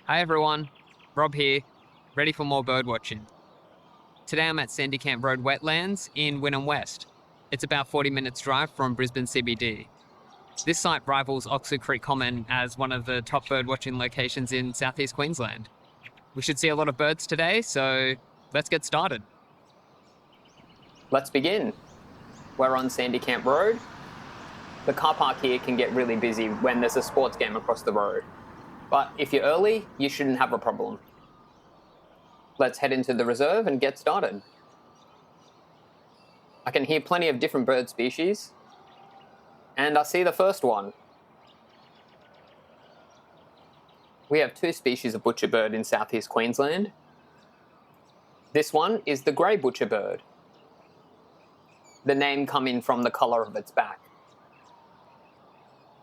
Hi everyone, Rob here, ready for more bird watching. Today I'm at Sandy Camp Rd Wetlands in Wynnum West. It's about 40 minutes drive from Brisbane CBD. This site rivals Oxford Creek Common as one of the top bird watching locations in southeast Queensland. We should see a lot of birds today, so let's get started. Let's begin. We're on Sandy Camp Road. The car park here can get really busy when there's a sports game across the road. But if you're early, you shouldn't have a problem. Let's head into the reserve and get started. I can hear plenty of different bird species. And I see the first one. We have two species of butcherbird in southeast Queensland. This one is the grey butcherbird. The name coming from the colour of its back.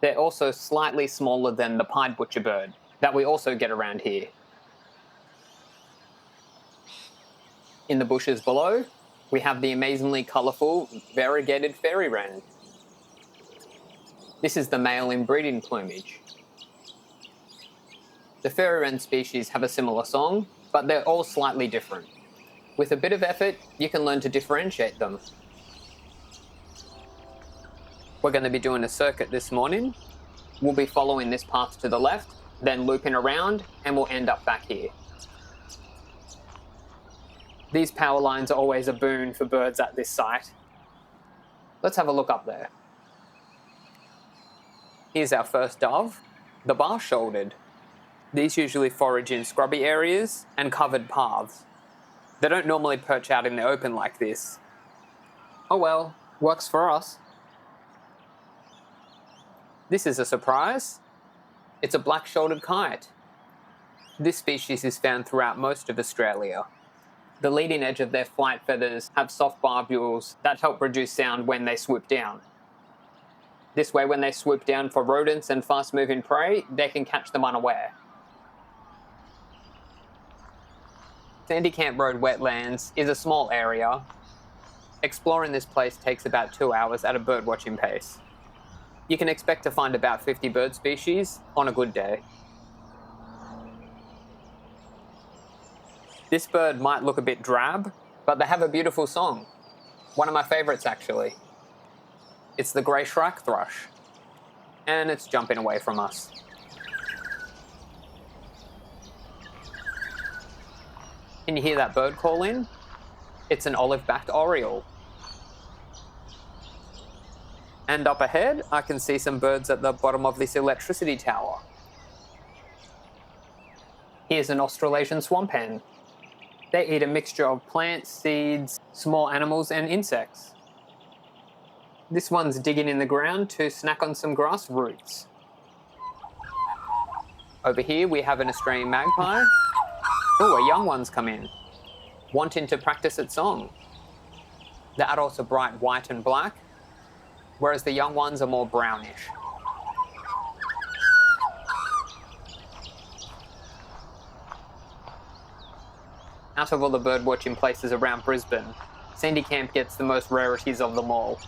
They're also slightly smaller than the pied butcherbird that we also get around here. In the bushes below, we have the amazingly colourful variegated fairywren. This is the male in breeding plumage. The fairywren species have a similar song, but they're all slightly different. With a bit of effort, you can learn to differentiate them. We're going to be doing a circuit this morning. We'll be following this path to the left, then looping around, and we'll end up back here. These power lines are always a boon for birds at this site. Let's have a look up there. Here's our first dove, the bar-shouldered. These usually forage in scrubby areas and covered paths. They don't normally perch out in the open like this. Oh well, works for us. This is a surprise. It's a black-shouldered kite. This species is found throughout most of Australia. The leading edge of their flight feathers have soft barbules that help reduce sound when they swoop down. This way, when they swoop down for rodents and fast-moving prey, they can catch them unaware. Sandy Camp Rd Wetlands is a small area. Exploring this place takes about 2 hours at a birdwatching pace. You can expect to find about 50 bird species on a good day. This bird might look a bit drab, but they have a beautiful song. One of my favourites, actually. It's the grey shrike thrush. And it's jumping away from us. Can you hear that bird call in? It's an olive-backed oriole. And up ahead, I can see some birds at the bottom of this electricity tower. Here's an Australasian swamp hen. They eat a mixture of plants, seeds, small animals, and insects. This one's digging in the ground to snack on some grass roots. Over here, we have an Australian magpie. Oh, a young one's come in, wanting to practice its song. The adults are bright white and black, whereas the young ones are more brownish. Out of all the bird-watching places around Brisbane, Sandy Camp gets the most rarities of them all.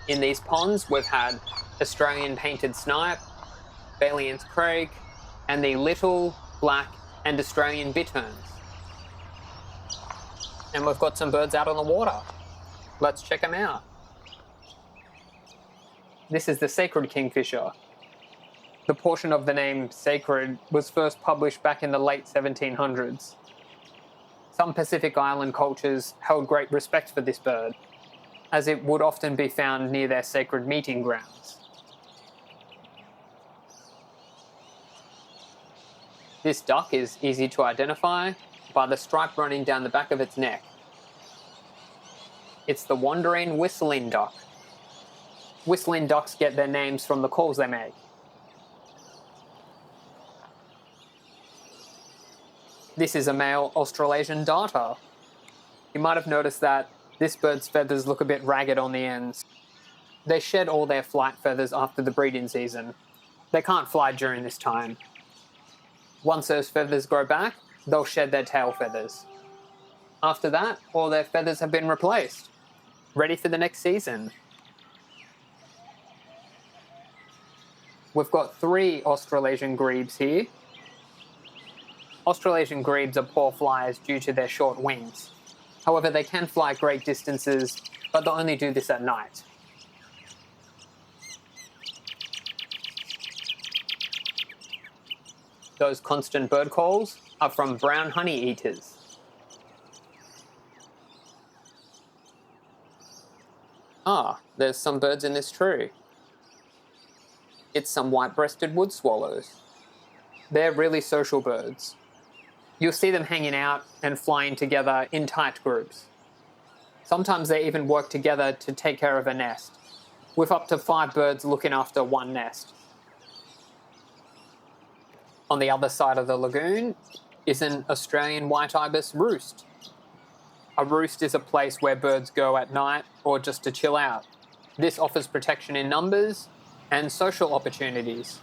In these ponds, we've had Australian painted snipe, Balian's crake, and the little, black, and Australian bitterns. And we've got some birds out on the water. Let's check them out. This is the sacred kingfisher. The portion of the name sacred was first published back in the late 1700s. Some Pacific Island cultures held great respect for this bird, as it would often be found near their sacred meeting grounds. This duck is easy to identify by the stripe running down the back of its neck. It's the wandering whistling duck. Whistling ducks get their names from the calls they make. This is a male Australasian darter. You might have noticed that this bird's feathers look a bit ragged on the ends. They shed all their flight feathers after the breeding season. They can't fly during this time. Once those feathers grow back, they'll shed their tail feathers. After that, all their feathers have been replaced, ready for the next season. We've got 3 Australasian grebes here. Australasian grebes are poor flyers due to their short wings. However, they can fly great distances, but they'll only do this at night. Those constant bird calls are from brown honeyeaters. Ah, there's some birds in this tree. It's some white-breasted wood swallows. They're really social birds. You'll see them hanging out and flying together in tight groups. Sometimes they even work together to take care of a nest, with up to 5 birds looking after one nest. On the other side of the lagoon is an Australian white ibis roost. A roost is a place where birds go at night or just to chill out. This offers protection in numbers and social opportunities.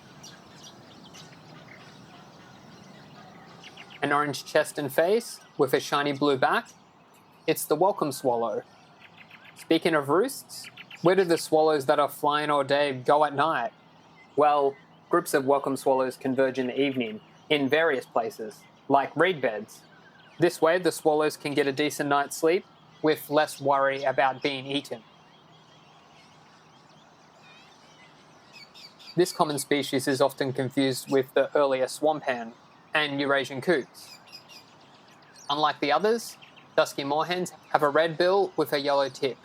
An orange chest and face with a shiny blue back. It's the welcome swallow. Speaking of roosts, where do the swallows that are flying all day go at night? Well, groups of welcome swallows converge in the evening in various places, like reed beds. This way, the swallows can get a decent night's sleep with less worry about being eaten. This common species is often confused with the earlier swamp hen and Eurasian coots. Unlike the others, dusky moorhens have a red bill with a yellow tip.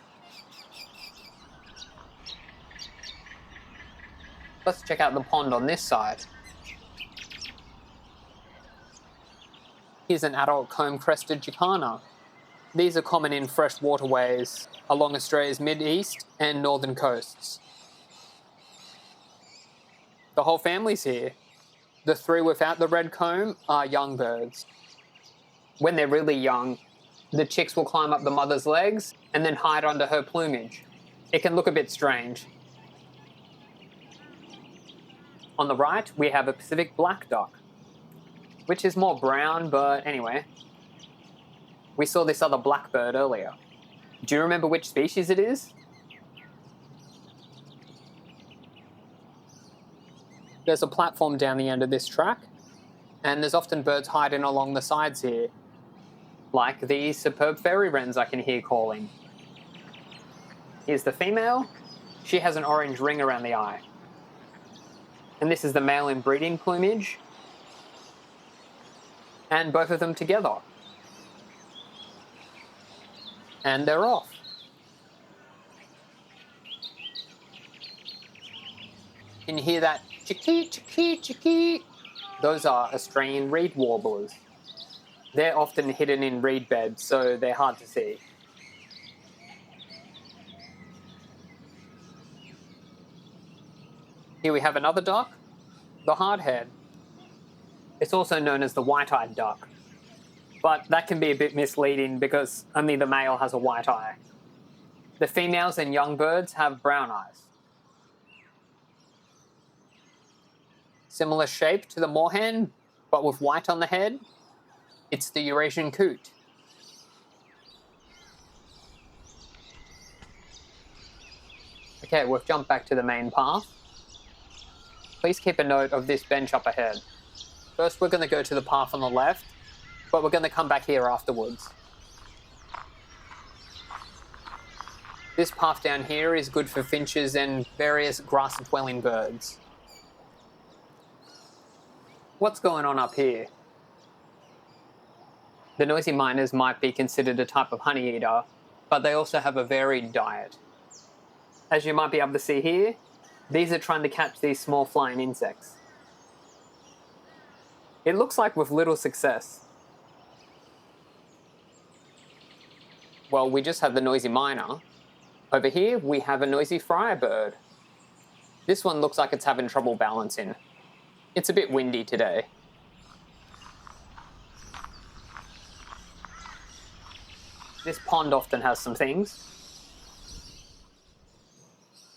Let's check out the pond on this side. Here's an adult comb-crested jacana. These are common in fresh waterways along Australia's mid-east and northern coasts. The whole family's here. The 3 without the red comb are young birds. When they're really young, the chicks will climb up the mother's legs and then hide under her plumage. It can look a bit strange. On the right, we have a Pacific black duck, which is more brown, but anyway. We saw this other blackbird earlier. Do you remember which species it is? There's a platform down the end of this track, and there's often birds hiding along the sides here, like the superb fairywrens I can hear calling. Here's the female. She has an orange ring around the eye. And this is the male in breeding plumage, and both of them together. And they're off. Can you hear that? Chicky, chicky, chicky. Those are Australian reed warblers. They're often hidden in reed beds, so they're hard to see. Here we have another duck, the hardhead. It's also known as the white-eyed duck, but that can be a bit misleading because only the male has a white eye. The females and young birds have brown eyes. Similar shape to the moorhen, but with white on the head. It's the Eurasian coot. Okay, we've jumped back to the main path. Please keep a note of this bench up ahead. First, we're going to go to the path on the left, but we're going to come back here afterwards. This path down here is good for finches and various grass-dwelling birds. What's going on up here? The noisy miners might be considered a type of honeyeater, but they also have a varied diet. As you might be able to see here, these are trying to catch these small flying insects. It looks like with little success. Well, we just had the noisy miner. Over here, we have a noisy firebird. This one looks like it's having trouble balancing. It's a bit windy today. This pond often has some things.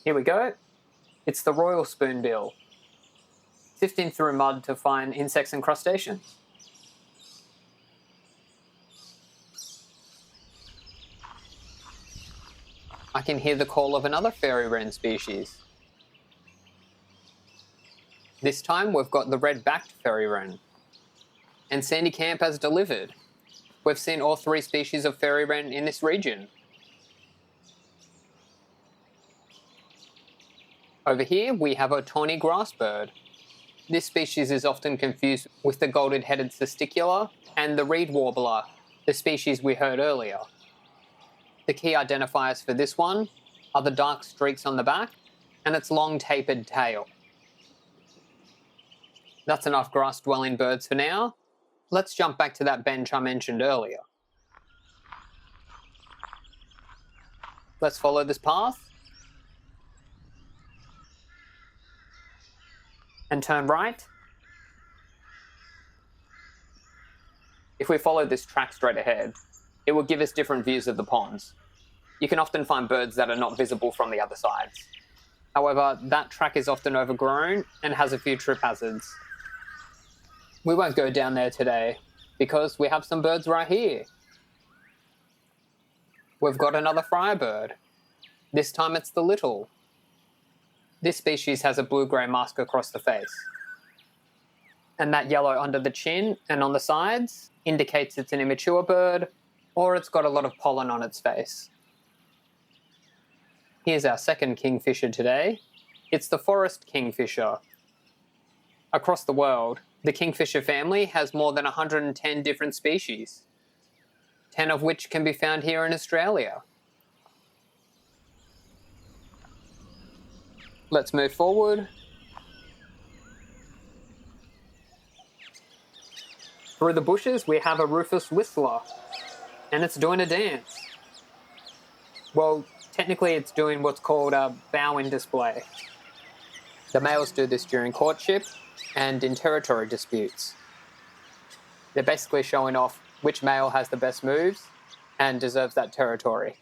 Here we go. It's the royal spoonbill, sifting through mud to find insects and crustaceans. I can hear the call of another fairy wren species. This time we've got the red-backed fairy wren. and Sandy Camp has delivered. We've seen all 3 species of fairy wren in this region. Over here we have a tawny grassbird. This species is often confused with the golden-headed cisticola and the reed warbler, the species we heard earlier. The key identifiers for this one are the dark streaks on the back and its long tapered tail. That's enough grass-dwelling birds for now. Let's jump back to that bench I mentioned earlier. Let's follow this path and turn right. If we follow this track straight ahead, it will give us different views of the ponds. You can often find birds that are not visible from the other sides. However, that track is often overgrown and has a few trip hazards. We won't go down there today because we have some birds right here. We've got another friarbird. This time it's the little. This species has a blue-grey mask across the face. And that yellow under the chin and on the sides indicates it's an immature bird, or it's got a lot of pollen on its face. Here's our second kingfisher today. It's the forest kingfisher. Across the world, the kingfisher family has more than 110 different species, 10 of which can be found here in Australia. Let's move forward. Through the bushes, we have a rufous whistler, and it's doing a dance. Well, technically it's doing what's called a bowing display. The males do this during courtship and in territory disputes. They're basically showing off which male has the best moves and deserves that territory.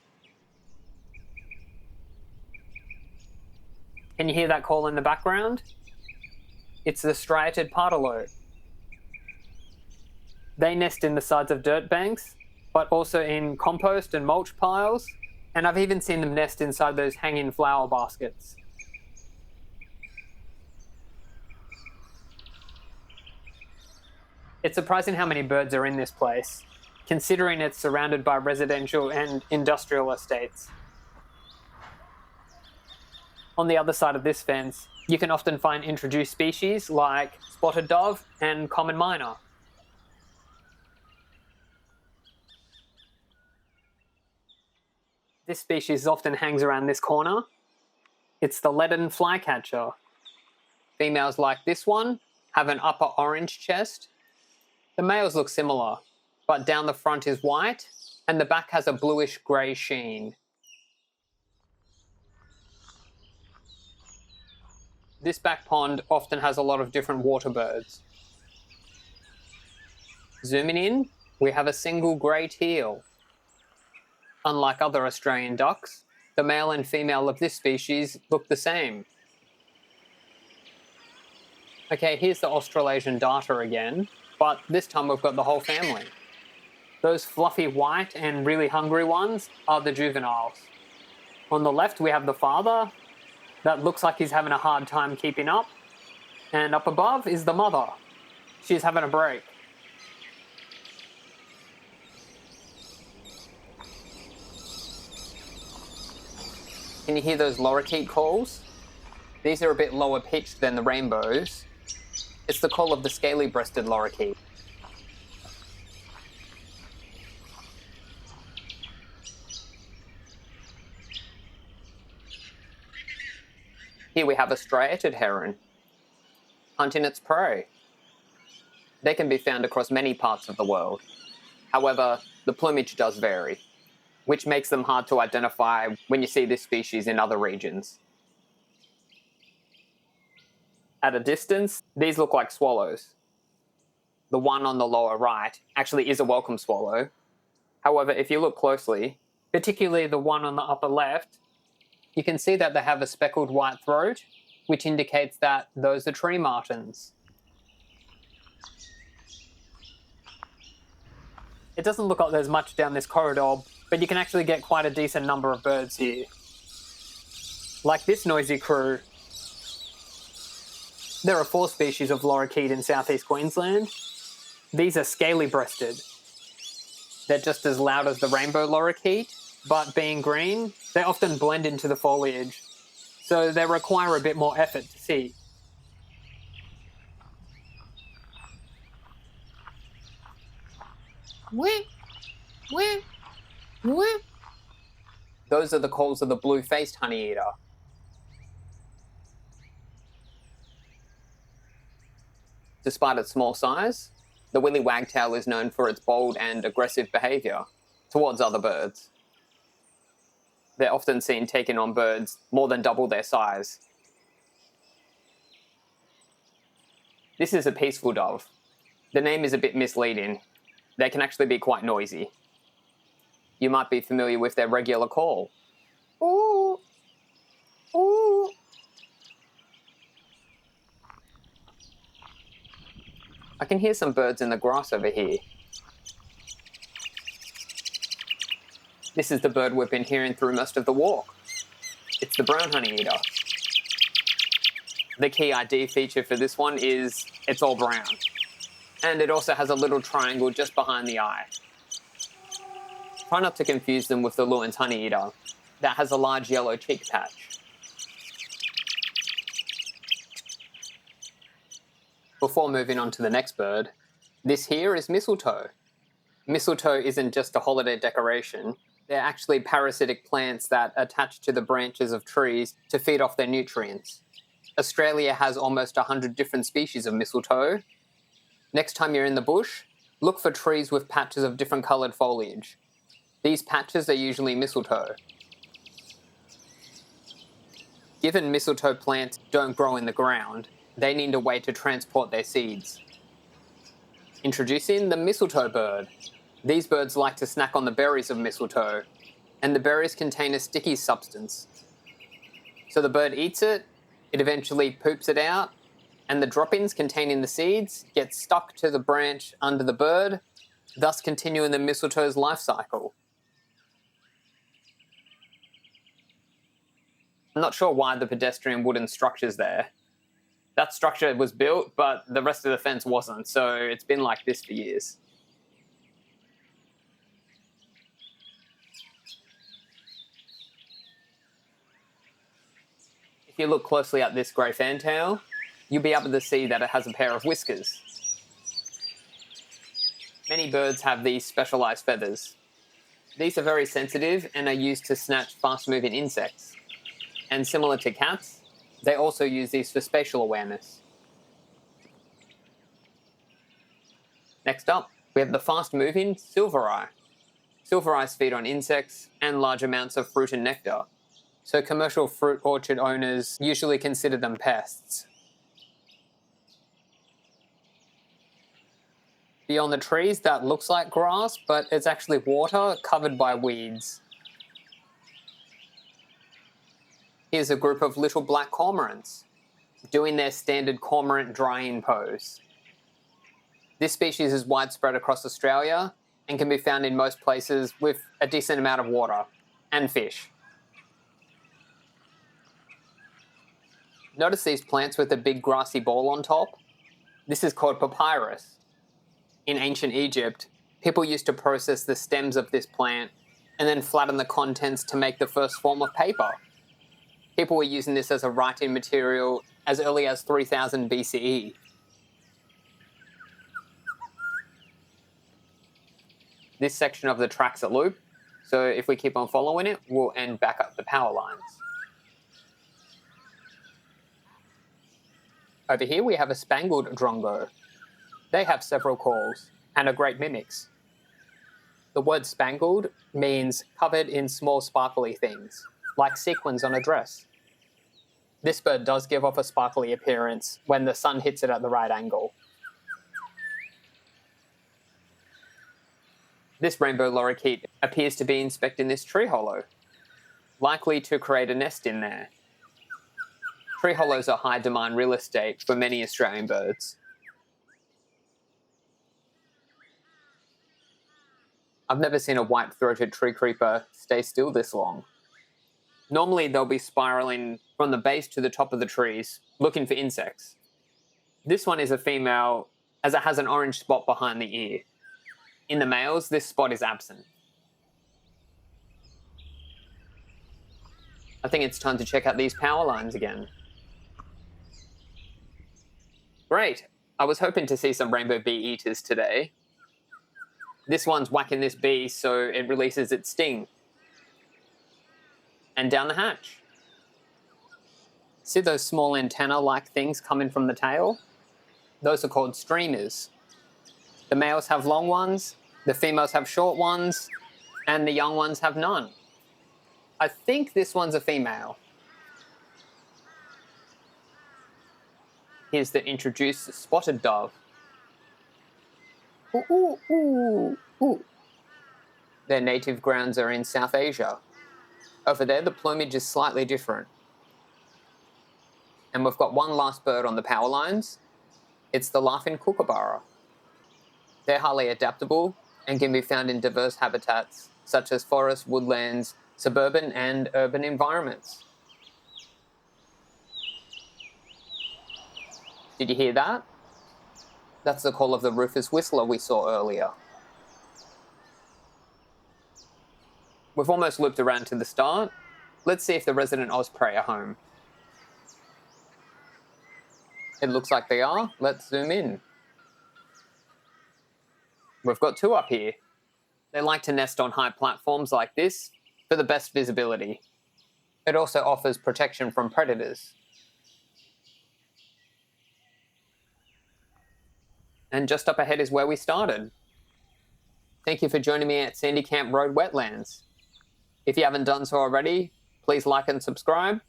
Can you hear that call in the background? It's the striated pardalote. They nest in the sides of dirt banks, but also in compost and mulch piles, and I've even seen them nest inside those hanging flower baskets. It's surprising how many birds are in this place, considering it's surrounded by residential and industrial estates. On the other side of this fence, you can often find introduced species like spotted dove and common myna. This species often hangs around this corner. It's the leaden flycatcher. Females like this one have an upper orange chest. The males look similar, but down the front is white and the back has a bluish-grey sheen. This back pond often has a lot of different water birds. Zooming in, we have a single grey teal. Unlike other Australian ducks, the male and female of this species look the same. Okay, here's the Australasian darter again, but this time we've got the whole family. Those fluffy white and really hungry ones are the juveniles. On the left we have the father, that looks like he's having a hard time keeping up. And up above is the mother. She's having a break. Can you hear those lorikeet calls? These are a bit lower pitched than the rainbows. It's the call of the scaly-breasted lorikeet. Here we have a striated heron, hunting its prey. They can be found across many parts of the world. However, the plumage does vary, which makes them hard to identify when you see this species in other regions. At a distance, these look like swallows. The one on the lower right actually is a welcome swallow. However, if you look closely, particularly the one on the upper left, you can see that they have a speckled white throat, which indicates that those are tree martins. It doesn't look like there's much down this corridor, but you can actually get quite a decent number of birds here. Like this noisy crew. There are 4 species of lorikeet in southeast Queensland. These are scaly-breasted. They're just as loud as the rainbow lorikeet, but being green, they often blend into the foliage, so they require a bit more effort to see. Whip, whip, whip. Those are the calls of the blue-faced honeyeater. Despite its small size, the willy wagtail is known for its bold and aggressive behaviour towards other birds. They're often seen taking on birds more than double their size. This is a peaceful dove. The name is a bit misleading. They can actually be quite noisy. You might be familiar with their regular call. Ooh, ooh. I can hear some birds in the grass over here. This is the bird we've been hearing through most of the walk. It's the brown honeyeater. The key ID feature for this one is it's all brown. And it also has a little triangle just behind the eye. Try not to confuse them with the Lewin's honeyeater. That has a large yellow cheek patch. Before moving on to the next bird, this here is mistletoe. Mistletoe isn't just a holiday decoration. They're actually parasitic plants that attach to the branches of trees to feed off their nutrients. Australia has almost 100 different species of mistletoe. Next time you're in the bush, look for trees with patches of different coloured foliage. These patches are usually mistletoe. Given mistletoe plants don't grow in the ground, they need a way to transport their seeds. Introducing the mistletoe bird. These birds like to snack on the berries of mistletoe, and the berries contain a sticky substance. So the bird eats it, it eventually poops it out, and the droppings containing the seeds get stuck to the branch under the bird, thus continuing the mistletoe's life cycle. I'm not sure why the pedestrian wooden structure's there. That structure was built, but the rest of the fence wasn't, so it's been like this for years. If you look closely at this grey fantail, you'll be able to see that it has a pair of whiskers. Many birds have these specialised feathers. These are very sensitive and are used to snatch fast-moving insects. And similar to cats, they also use these for spatial awareness. Next up, we have the fast-moving silvereye. Silvereyes feed on insects and large amounts of fruit and nectar, so commercial fruit orchard owners usually consider them pests. Beyond the trees, that looks like grass, but it's actually water covered by weeds. Here's a group of little black cormorants doing their standard cormorant drying pose. This species is widespread across Australia and can be found in most places with a decent amount of water and fish. Notice these plants with a big grassy ball on top? This is called papyrus. In ancient Egypt, people used to process the stems of this plant and then flatten the contents to make the first form of paper. People were using this as a writing material as early as 3000 BCE. This section of the track's a loop, so if we keep on following it, we'll end back up the power lines. Over here we have a spangled drongo. They have several calls and are great mimics. The word spangled means covered in small sparkly things, like sequins on a dress. This bird does give off a sparkly appearance when the sun hits it at the right angle. This rainbow lorikeet appears to be inspecting this tree hollow, likely to create a nest in there. Tree hollows are high demand real estate for many Australian birds. I've never seen a white-throated tree creeper stay still this long. Normally they'll be spiralling from the base to the top of the trees, looking for insects. This one is a female as it has an orange spot behind the ear. In the males, this spot is absent. I think it's time to check out these power lines again. Great. I was hoping to see some rainbow bee eaters today. This one's whacking this bee so it releases its sting. And down the hatch. See those small antenna-like things coming from the tail? Those are called streamers. The males have long ones, the females have short ones, and the young ones have none. I think this one's a female. Here's the introduced spotted dove. Ooh, ooh, ooh, ooh. Their native grounds are in South Asia. Over there, the plumage is slightly different. And we've got one last bird on the power lines. It's the laughing kookaburra. They're highly adaptable and can be found in diverse habitats, such as forests, woodlands, suburban and urban environments. Did you hear that? That's the call of the rufous whistler we saw earlier. We've almost looped around to the start. Let's see if the resident osprey are home. It looks like they are. Let's zoom in. We've got two up here. They like to nest on high platforms like this for the best visibility. It also offers protection from predators. And just up ahead is where we started. Thank you for joining me at Sandy Camp Rd Wetlands. If you haven't done so already, please like and subscribe.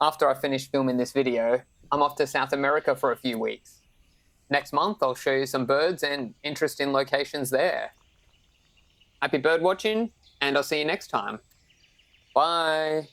After I finish filming this video, I'm off to South America for a few weeks. Next month, I'll show you some birds and interesting locations there. Happy bird watching, and I'll see you next time. Bye.